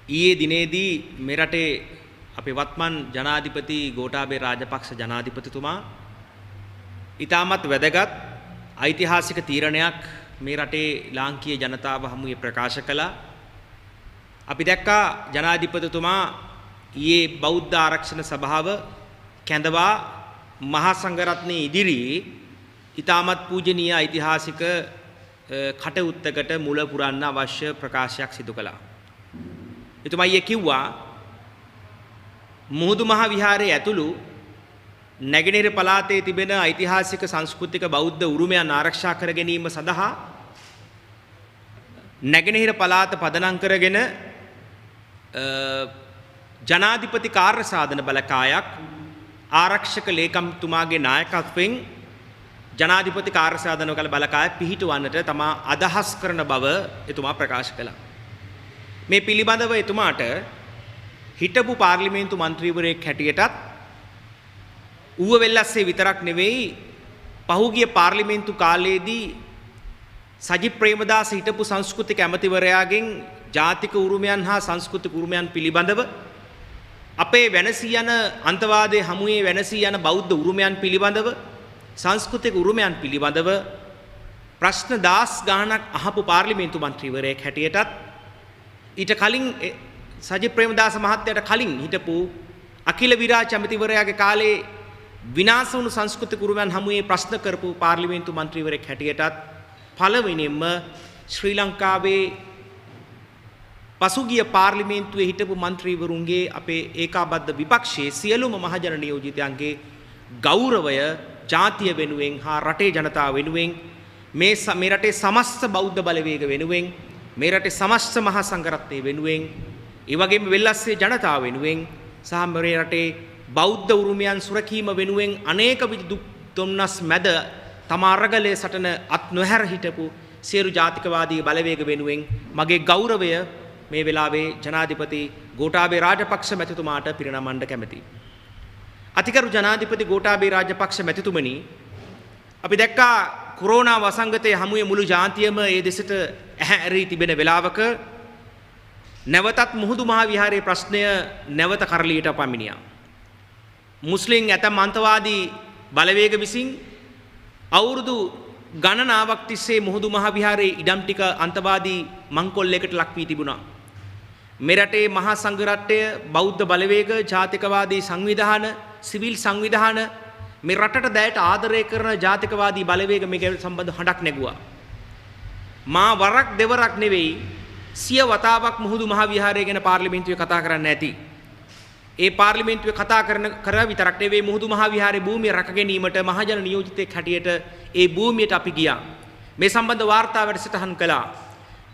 ඊයේ දිනේදී මෙරටේ අපේ වත්මන් ජනාධිපති ගෝඨාභය රාජපක්ෂ ජනාධිපතිතුමා ඉතාමත් වැදගත් ඓතිහාසික තීරණයක් මේ රටේ ලාංකීය ජනතාව හමුවේ ප්‍රකාශ කළා. අපි දැක්කා ජනාධිපතිතුමා ඊයේ බෞද්ධ ආරක්ෂණ සභාව කැඳවා මහා සංඝරත්නයේ ඉදිරියේ ඉතාමත් පූජනීය ඓතිහාසික කටයුත්තකට මුල පුරන්න අවශ්‍ය ප්‍රකාශයක් සිදු කළා. එතුමා ඊයේ කිව්වා මුහුදු මහ විහාරයේ ඇතුළු නැගෙනහිර පළාතේ තිබෙන ඓතිහාසික සංස්කෘතික බෞද්ධ උරුමයන් ආරක්ෂා කර ගැනීම සඳහා නැගෙනහිර පළාත පදනම් කරගෙන ජනාධිපති කාර්ය සාධන බලකායක් ආරක්ෂක ලේකම්තුමාගේ නායකත්වයෙන් ජනාධිපති කාර්ය සාධන බලකාය පිහිටවන්නට තමා අදහස් කරන බව එතුමා ප්‍රකාශ කළා. මේ පිළිබඳව එතුමාට හිටපු පාර්ලිමේන්තු මන්ත්‍රීවරයෙක් හැටියටත් ඌව වෙල්ලස්සේ විතරක් නෙවෙයි පහුගිය පාර්ලිමේන්තු කාලයේදී සජිත් ප්‍රේමදාස හිටපු සංස්කෘතික ඇමතිවරයාගෙන් ජාතික උරුමයන් හා සංස්කෘතික උරුමයන් පිළිබඳව අපේ වෙනසී යන අන්තවාදයේ හමුවේ වෙනසී යන බෞද්ධ උරුමයන් පිළිබඳව සංස්කෘතික උරුමයන් පිළිබඳව ප්‍රශ්න 10 ගාණක් අහපු පාර්ලිමේන්තු මන්ත්‍රීවරයෙක් හැටියටත් ඊට කලින් සජිත් ප්‍රේමදාස මහත්තයාට කලින් හිටපු අකිල විරාජ ඇමතිවරයාගේ කාලේ විනාශ වුණු සංස්කෘතික උරුමයන් හමුවේ ප්‍රශ්න කරපු පාර්ලිමේන්තු මන්ත්‍රීවරයෙක් හැටියටත් පළවෙනියෙන්ම ශ්‍රී ලංකාවේ පසුගිය පාර්ලිමේන්තුවේ හිටපු මන්ත්‍රීවරුන්ගේ අපේ ඒකාබද්ධ විපක්ෂයේ සියලුම මහජන නියෝජිතයන්ගේ ගෞරවය ජාතිය වෙනුවෙන් හා රටේ ජනතාව වෙනුවෙන් මේ රටේ සමස්ත බෞද්ධ බලවේග වෙනුවෙන් මේ රටේ සමස්ත මහා සංඝරත්නය වෙනුවෙන් ඒ වගේම වෙල්ලස්සේ ජනතාව වෙනුවෙන් සහ මේ රටේ බෞද්ධ උරුමයන් සුරකීම වෙනුවෙන් අනේක දුක් දුම්නස් මැද තම අරගලයේ සටන අත් නොහැර හිටපු සියලු ජාතිකවාදී බලවේග වෙනුවෙන් මගේ ගෞරවය මේ වෙලාවේ ජනාධිපති ගෝඨාභය රාජපක්ෂ මැතිතුමාට පිරිනමන්න කැමැතියි. අතිගරු ජනාධිපති ගෝඨාභය රාජපක්ෂ මැතිතුමනි, අපි දැක්කා කොරෝනා වසංගතයේ හමුවේ මුළු ජාතියම ඒ දෙසට ඇහැරී තිබෙන වෙලාවක නැවතත් මුහුදු මහ විහාරයේ ප්‍රශ්නය නැවත කරලියට පමිණියා. මුස්ලිම් ඇතම් අන්තවාදී බලවේග විසින් අවුරුදු ගණනාවක් තිස්සේ මුහුදු මහ විහාරයේ ඉඩම් ටික අන්තවාදී මංකොල්ලයකට ලක් වී තිබුණා. මෙරටේ මහා සංඝරත්නය, බෞද්ධ බලවේග, ජාතිකවාදී සංවිධාන, සිවිල් සංවිධාන මේ රටට දැයට ආදරය කරන ජාතිකවාදී බලවේග මේක සම්බන්ධ හඬක් නැගුවා. මා වරක් දෙවරක් නෙවෙයි සිය වතාවක් මුහුදු මහ විහාරය ගැන පාර්ලිමේන්තුවේ කතා කරන්න ඇති. ඒ පාර්ලිමේන්තුවේ කතා කර විතරක් නෙවෙයි මුහුදු මහ විහාරයේ භූමිය රැක ගැනීමට මහජන නියෝජිතෙක් හැටියට ඒ භූමියට අපි ගියා. මේ සම්බන්ධ වාර්තා වැඩසටහන් කළා.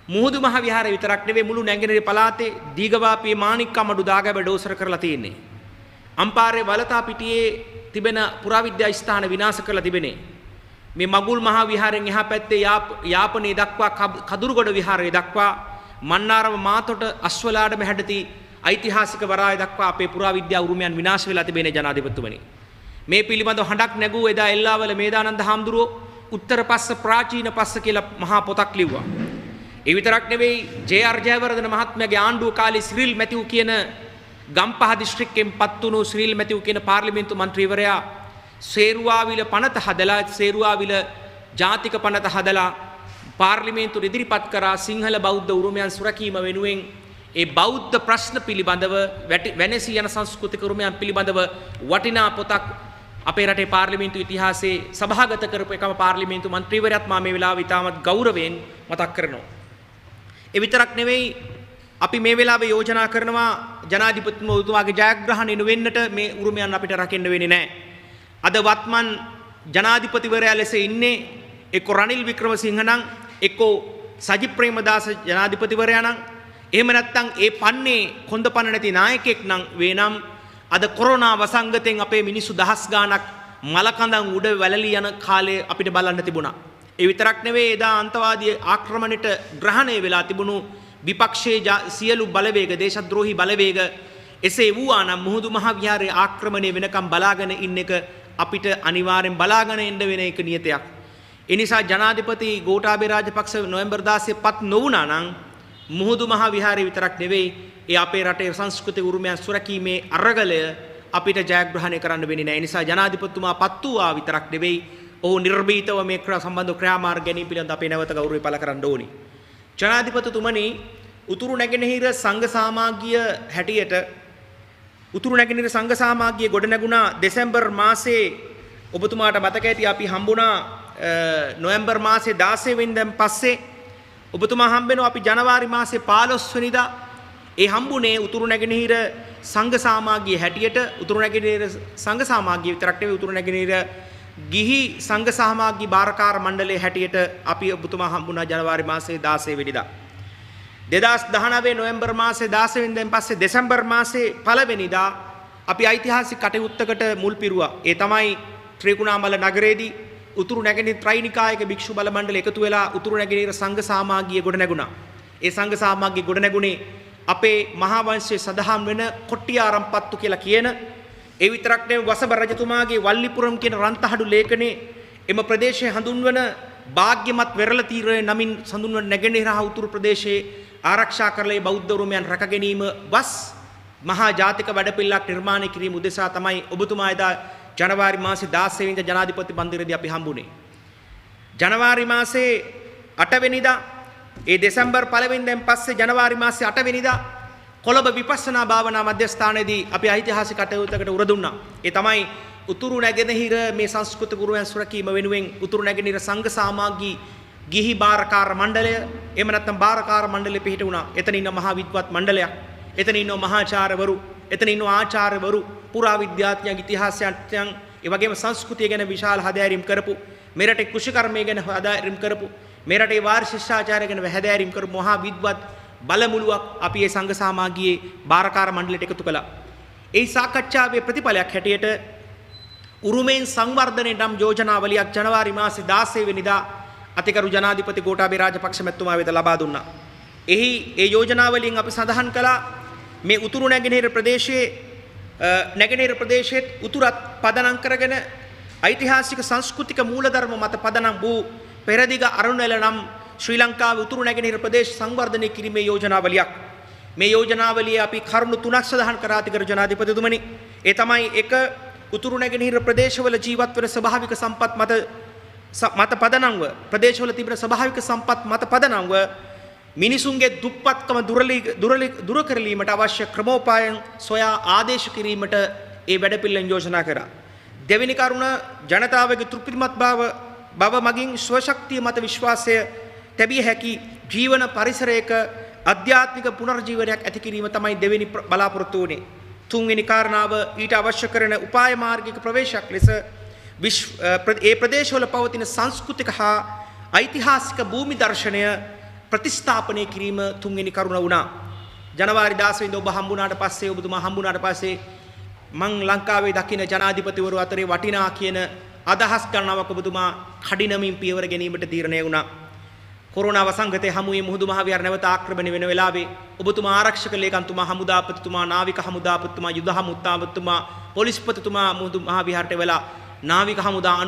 මුහුදු මහ විහාරය විතරක් නෙවෙයි මුළු නැගෙනහිර පළාතේ දීඝවාපියේ මාණික්කමඩු දාගැබ ඩෝසර කරලා තියෙන්නේ. අම්පාරේ වලතා පිටියේ තිබෙන පුරාවිද්‍යා ස්ථාන විනාශ කරලා තිබෙනේ. මේ මගුල් මහ විහාරයෙන් එහා පැත්තේ යාපනයේ දක්වා කදුරුගොඩ විහාරයේ දක්වා මන්නාරම මාතොට අස්වලාඩම හැඩති ඓතිහාසික වරාය දක්වා අපේ පුරාවිද්‍යා උරුමයන් විනාශ වෙලා තිබෙනේ ජනාධිපතිතුමනි. මේ පිළිබඳව හඬක් නැගූ එදා එල්ලාවල මේදානන්ද හාමුදුරුවෝ උත්තර පස්ස ප්‍රාචීන පස්ස කියලා මහා පොතක් ලිව්වා. ඒ විතරක් නෙවෙයි ජේ.ආර්. ජයවර්ධන මහත්මයාගේ ආණ්ඩුව කාලේ සිරිල් මැතිව් කියන ගම්පහ දිස්ත්‍රික්කයෙන් පත් වුණු සිරිල් මැතිව් කියන පාර්ලිමේන්තු මන්ත්‍රීවරයා සේරුවාවිල පනත හදලා සේරුවාවිල ජාතික පනත හදලා පාර්ලිමේන්තුවට ඉදිරිපත් කරා සිංහල බෞද්ධ උරුමයන් සුරකීම වෙනුවෙන් ඒ බෞද්ධ ප්‍රශ්න පිළිබඳව වෙනසී යන සංස්කෘතික උරුමයන් පිළිබඳව වටිනා පොතක් අපේ රටේ පාර්ලිමේන්තු ඉතිහාසයේ සභාගත කරපු එකම පාර්ලිමේන්තු මන්ත්‍රීවරයාත් මා මේ වෙලාවේ ඉතාමත් ගෞරවයෙන් මතක් කරනවා. ඒ විතරක් නෙවෙයි අපි මේ වෙලාවේ යෝජනා කරනවා ජනාධිපතිතුමාගේ ජයග්‍රහණය වෙන්නට මේ උරුමයන් අපිට රකින්න වෙන්නේ නැහැ. අද වත්මන් ජනාධිපතිවරයා ලෙස ඉන්නේ එක්ක රනිල් වික්‍රමසිංහ නම් එක්ක සජිත් ප්‍රේමදාස ජනාධිපතිවරයා නම් එහෙම නැත්නම් ඒ පන්නේ කොන්දපණ නැති නායකයෙක් නම් වේනම් අද කොරෝනා වසංගතෙන් අපේ මිනිස්සු දහස් ගාණක් මලකඳන් උඩ වැළලී යන කාලේ අපිට බලන්න තිබුණා. ඒ විතරක් නෙවෙයි එදා අන්තවාදී ආක්‍රමණයට ග්‍රහණය වෙලා තිබුණු විපක්ෂයේ සියලු බලවේග, දේශද්‍රෝහී බලවේග එසේ වූවා නම් මුහුදු මහ විහාරයේ ආක්‍රමණය වෙනකම් බලාගෙන ඉන්න එක අපිට අනිවාර්යෙන් බලාගෙන ඉන්න වෙන එක නියතයක්. ඒ නිසා ජනාධිපති ගෝඨාභය රාජපක්ෂ නොවැම්බර් 16 පත් නොවුණා නම් මුහුදු මහා විහාරය විතරක් නෙවෙයි ඒ අපේ රටේ සංස්කෘතික උරුමයන් සුරකීමේ අරගලය අපිට ජයග්‍රහණය කරන්න වෙන්නේ නැහැ. ඒ නිසා ජනාධිපතිතුමා පත් වූවා විතරක් නෙවෙයි ඔහු නිර්භීතව මේ සම්බන්ධ ක්‍රියාමාර්ග ගැනීම පිළිබඳ අපේ නැවත ගෞරවය පළ කරන්න ඕනි. ජනාධිපතිතුමනි උතුරු නැගෙනහිර සංඝ සමාජීය හැටියට උතුරු නැගෙනහිර සංඝ සමාජීය ගොඩනැගුණා දෙසැම්බර් මාසයේ ඔබතුමාට මතක ඇති අපි හම්බුණා නොවැම්බර් මාසයේ 16 වෙනිදාන් පස්සේ ඔබතුමා හම්බෙනවා අපි ජනවාරි මාසයේ 15 වෙනිදා ඒ හම්බුනේ උතුරු නැගෙනහිර සංඝ සමාජීය හැටියට උතුරු නැගෙනහිර සංඝ සමාජීය විතරක් නෙවෙයි උතුරු නැගෙනහිර ගිහි සංඝ සමාජීය බාරකාර මණ්ඩලයේ හැටියට අපි ඔබතුමා හම්බුණා ජනවාරි මාසයේ 16 වෙනිදා 2019 නොවැම්බර් මාසයේ 16 වෙනිදාන් පස්සේ දෙසැම්බර් මාසයේ 1 වෙනිදා අපි ඓතිහාසික කටයුත්තකට මුල් පිරුවා. ඒ තමයි ත්‍රිකුණාමල නගරයේදී උතුරු නැගෙනහිර ත්‍රිනිකායක භික්ෂු බල මණ්ඩල එකතු වෙලා උතුරු නැගෙනහිර සංඝ සමාජීය ගොඩනැගුණා. ඒ සංඝ සමාජීය ගොඩනැගුණේ අපේ මහා වංශයේ සදහම් වෙන කොට්ටිආරම්පත්තු කියලා කියන ඒ විතරක් නෙවෙයි වසබ රජතුමාගේ වල්ලිපුරම් කියන රන්තහඩු ලේඛනයේ එම ප්‍රදේශයේ හඳුන්වන භාග්‍යමත් වෙරළ තීරයේ නමින් හඳුන්වන නැගෙනහිර හා උතුරු ප්‍රදේශයේ ආරක්ෂා කරලේ බෞද්ධ උරුමයන් රැක ගැනීම වස් මහා ජාතික වැඩපිළිවෙලක් නිර්මාණය කිරීම උදෙසා තමයි ඔබතුමා එදා ජනවාරි මාසේ 16 වෙනිදා ජනාධිපති මන්දිරයේදී අපි හම්බුනේ. ජනවාරි මාසේ 8 වෙනිදා ඒ දෙසැම්බර් 1 වෙනිදාන් පස්සේ ජනවාරි මාසේ 8 වෙනිදා කොළඹ විපස්සනා භාවනා මධ්‍යස්ථානයේදී අපි ඓතිහාසික කටයුත්තකට උර දුන්නා. ඒ තමයි උතුරු නැගෙනහිර මේ සංස්කෘතික උරුමයන් සුරකීම වෙනුවෙන් උතුරු නැගෙනහිර සංඝ සමාජීය ගිහි බාරකාර මණ්ඩලය එහෙම නැත්නම් බාරකාර මණ්ඩලෙ පිහිට වුණා. එතන ඉන්න මහා විද්වත් මණ්ඩලයක්. එතන ඉන්න මහාචාර්යවරු, එතන ඉන්න ආචාර්යවරු, පුරා විද්‍යාඥයන්, ඉතිහාසඥයන්, ඒ වගේම සංස්කෘතිය ගැන විශාල හදාරීම් කරපු, මෙරටේ කෘෂිකර්මය ගැන හදාරීම් කරපු, මෙරටේ වාර්ෂික ශිෂ්ටාචාරය ගැන හදාරීම් කරපු මහා විද්වත් බලමුළුවක් අපි මේ සංඝ සමාජීය බාරකාර මණ්ඩලයට එකතු කළා. ඒ සාකච්ඡාවේ ප්‍රතිඵලයක් හැටියට උරුමෙන් සංවර්ධනයේ නම් යෝජනාවලියක් ජනවාරි මාසේ 16 වෙනිදා අතිගරු ජනාධිපති ගෝඨාභය රාජපක්ෂ මැතිතුමා වෙත ලබා දුන්නා. එහි ඒ යෝජනාවලින් අපි සඳහන් කළා මේ උතුරු නැගෙනහිර ප්‍රදේශයේ උතුරත් පදනම් කරගෙන ඓතිහාසික සංස්කෘතික මූලධර්ම මත පදනම් වූ පෙරදිග අරුණැල නම් ශ්‍රී ලංකාවේ උතුරු නැගෙනහිර ප්‍රදේශ සංවර්ධනය කිරීමේ යෝජනාවලියක්. මේ යෝජනාවලියේ අපි කරුණු තුනක් සඳහන් කරා අතිගරු ජනාධිපතිතුමනි. ඒ තමයි එක උතුරු නැගෙනහිර ප්‍රදේශවල ජීවත් වෙන ස්වභාවික සම්පත් මත පදනම්ව ප්‍රදේශවල තිබෙන ස්වභාවික සම්පත් මත පදනම්ව මිනිසුන්ගේ දුප්පත්කම දුර කරලීමට අවශ්‍ය ක්‍රමෝපායන් සොයා ආදේශ කිරීමට ඒ වැඩපිළිවෙළ යෝජනා කරා. දෙවෙනි කරුණ ජනතාවගේ තෘප්තිමත් බව මගින් ස්වශක්තිය මත විශ්වාසය තැබිය හැකි ජීවන පරිසරයක අධ්‍යාත්මික පුනර්ජීවනයක් ඇති කිරීම තමයි දෙවෙනි බලාපොරොත්තු වුණේ. තුන්වෙනි කාරණාව ඊට අවශ්‍ය කරන උපාය මාර්ගික ප්‍රවේශයක් ලෙස ඒ ප්‍රදේශවල පවතින සංස්කෘතික හා ඓතිහාසික භූමි දර්ශනය ප්‍රතිස්ථාපනය කිරීම තුන්වෙනි කරුණ වුණා. ජනවාරි 16 වෙනිදා ඔබ හම්බුණාට පස්සේ ඔබතුමා හම්බුණාට පස්සේ මං ලංකාවේ දකින ජනාධිපතිවරු අතරේ වටිනා කියන අදහස් ගණනාවක් ඔබතුමා කඩිනමින් පියවර ගැනීමට තීරණය වුණා. කොරෝනා වසංගතයේ හමුවේ මුහුදු මහ විහාර නැවත ආක්‍රමණය වෙන වෙලාවේ ඔබතුමා ආරක්ෂක ලේකම්තුමා, හමුදාපතිතුමා, නාවික හමුදාපතිතුමා, යුද හමුදාපතිතුමා, පොලිස්පතිතුමා මුහුදු මහ විහාරට වෙලා නාවික හමුදා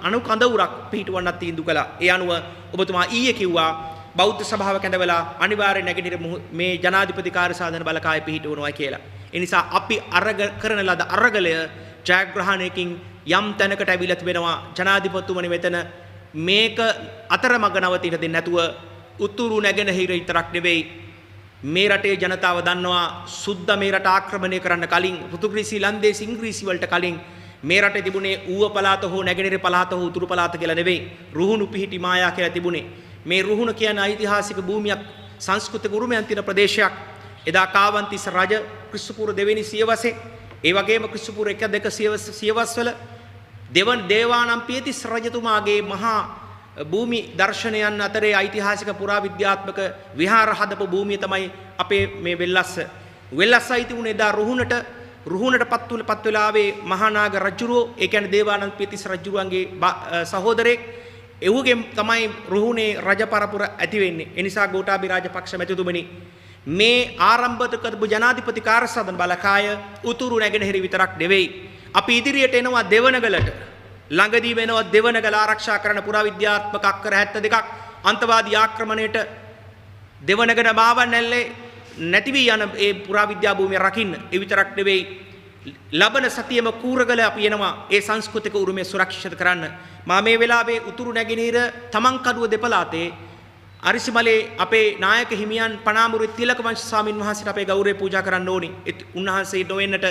අනුකඳවුරක් පිහිටවන්නත් තීන්දුව කළා. ඒ අනුව ඔබතුමා ඊයේ කිව්වා බෞද්ධ සභාවක ඇඳවලා අනිවාර්ය නැගෙනහිර මේ ජනාධිපති කාර්යසාධන බලකාය පිහිටවනවා කියලා. ඒ නිසා අපි කරන ලද අරගලය ජයග්‍රහණයකින් යම් තැනකට ඇවිල්ලා තිබෙනවා. ජනාධිපතිතුමනි මෙතන මේක අතරමඟ නවතින දෙන්නේ නැතුව උතුරු නැගෙනහිර විතරක් නෙවෙයි මේ රටේ ජනතාව දන්නවා සුද්දා මේ රට ආක්‍රමණය කරන්න කලින් පෘතුගීසි ලන්දේසි ඉංග්‍රීසි වලට කලින් මේ රටේ තිබුණේ ඌව පළාත හෝ නැගෙනහිර පළාත හෝ උතුරු පළාත කියලා නෙවෙයි රුහුණු පිහිටි මායා කියලා තිබුණේ. මේ රුහුණ කියන්නේ ඓතිහාසික භූමියක්, සංස්කෘතික උරුමයන් තියෙන ප්‍රදේශයක්. එදා කාවන්තිස්ස රජ ක්‍රිස්තුපූර්ව දෙවෙනි සියවසේ ඒ වගේම ක්‍රිස්තුපූර්ව 1 2 සියවස්වල දේවානම් පියතිස්ස රජතුමාගේ මහා භූමි දර්ශනයන් අතරේ ඓතිහාසික පුරාවිද්‍යාත්මක විහාර හදපු භූමිය තමයි අපේ මේ වෙල්ලස්ස. වෙල්ලස්ස අයිති වුණේ එදා රුහුණට පත් වෙලාවේ මහානාග රජුරෝ, ඒ කියන්නේ දේවානන්ද පියතිස්ස රජුරුවන්ගේ සහෝදරයෙක්. එහුගේ තමයි රුහුණේ රජ පරපුර ඇති වෙන්නේ. ඒ නිසා ගෝඨාභය රාජපක්ෂ මැතිතුමනි මේ ආරම්භ කරපු ජනාධිපති කාර්යසාධන බලකාය උතුරු නැගෙනහිර විතරක් නෙවෙයි. අපි ඉදිරියට එනවා දෙවනගලට. ළඟදී වෙනවා දෙවනගල ආරක්ෂා කරන පුරාවිද්‍යාත්මක අක්කර 72ක් අන්තවාදී ආක්‍රමණයට දෙවනගන මාවන්නැල්ලේ නැති වී යන ඒ පුරාවිද්‍යා භූමිය රකින්න ඒ විතරක් නෙවෙයි ලබන සතියම කූරගල අපි එනවා ඒ සංස්කෘතික උරුමය සුරක්ෂිත කරන්න. මා මේ වෙලාවේ උතුරු නැගෙනහිර තමන්කඩුව දෙපළාතේ අරිසිමලේ අපේ නායක හිමියන් පනාමුරු තිලක වංශ ස්වාමින් වහන්සේට අපේ ගෞරවය පූජා කරන්න ඕනි. උන්වහන්සේ නොවෙන්නට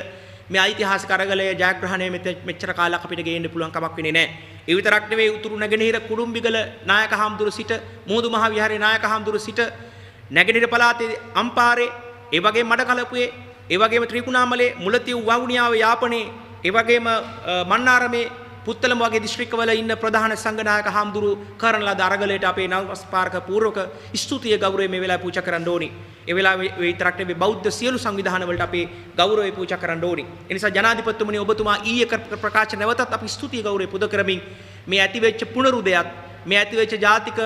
මේ ඓතිහාසික අරගලය ජයග්‍රහණය මෙච්චර කාලයක් අපිට ගේන්න පුළුවන් කමක් වෙන්නේ නැහැ. ඒ විතරක් නෙවෙයි උතුරු නැගෙනහිර කුඩුම්බිගල නායක හාමුදුරු සිට මුහුදු මහ විහාරයේ නායක හාමුදුරු සිට නැගෙනහිර පළාතේ අම්පාරේ ඒ වගේම මඩකලපුවේ ඒ වගේම ත්‍රිකුණාමලේ මුලතිව් වවුනියාව යාපනයේ ඒ වගේම මන්නාරමේ පුත්තලම වගේ දිස්ත්‍රික්කවල ඉන්න ප්‍රධාන සංඝනායක හාමුදුරු කරන ලද අරගලයට අපේ නවස්පාරක පූර්වක ස්තුතිය ගෞරවය මේ වෙලාවේ පූජා කරන්න ඕනි. ඒ වෙලාවේ විතරක් නෙවෙයි බෞද්ධ සියලු සංවිධාන වලට අපේ ගෞරවය පූජා කරන්න ඕනි. ඒ නිසා ජනාධිපතිතුමනි ඔබතුමා ඊයේ ප්‍රකාශ නැවතත් අපි ස්තුතිය ගෞරවය පුද කරමින් මේ ඇතිවෙච්ච පුනරුදයත් මේ ඇතිවෙච්ච ජාතික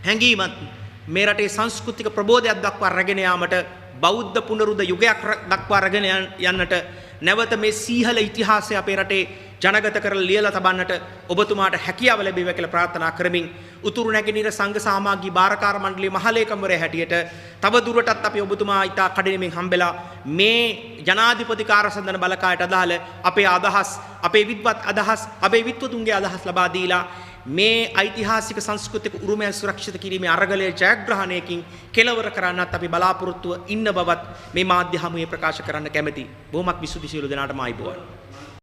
හැඟීමත් මේ රටේ සංස්කෘතික ප්‍රබෝධයක් දක්වා රැගෙන යාමට බෞද්ධ පුනරුද යුගයක් දක්වා රැගෙන යන්නට නැවත මේ සීහල ඉතිහාසය අපේ රටේ ජනගත කරලා ලියලා තබන්නට ඔබතුමාට හැකියාව ලැබේවා කියලා ප්‍රාර්ථනා කරමින් උතුරු නැගෙනහිර සංඝ සාමාගී බාරකාර මණ්ඩලයේ මහලේකම්වරයා හැටියට තව දුරටත් අපි ඔබතුමා ඉතා කඩිනමින් හම්බෙලා මේ ජනාධිපති කාර්යසන්ධන බලකායට අදාළ අපේ අදහස් අපේ විද්වත් අදහස් අපේ විද්වතුන්ගේ අදහස් ලබා දීලා මේ ඓතිහාසික සංස්කෘතික උරුමය සුරක්ෂිත කිරීමේ අරගලයේ ජයග්‍රහණයකින් කෙලවර කරන්නත් අපි බලාපොරොත්තුව ඉන්න බවත් මේ මාධ්‍ය හමුවේ ප්‍රකාශ කරන්න කැමැති. බොහොමත් විසුද්ධි සියලු දෙනාටම ආයිබෝවන්.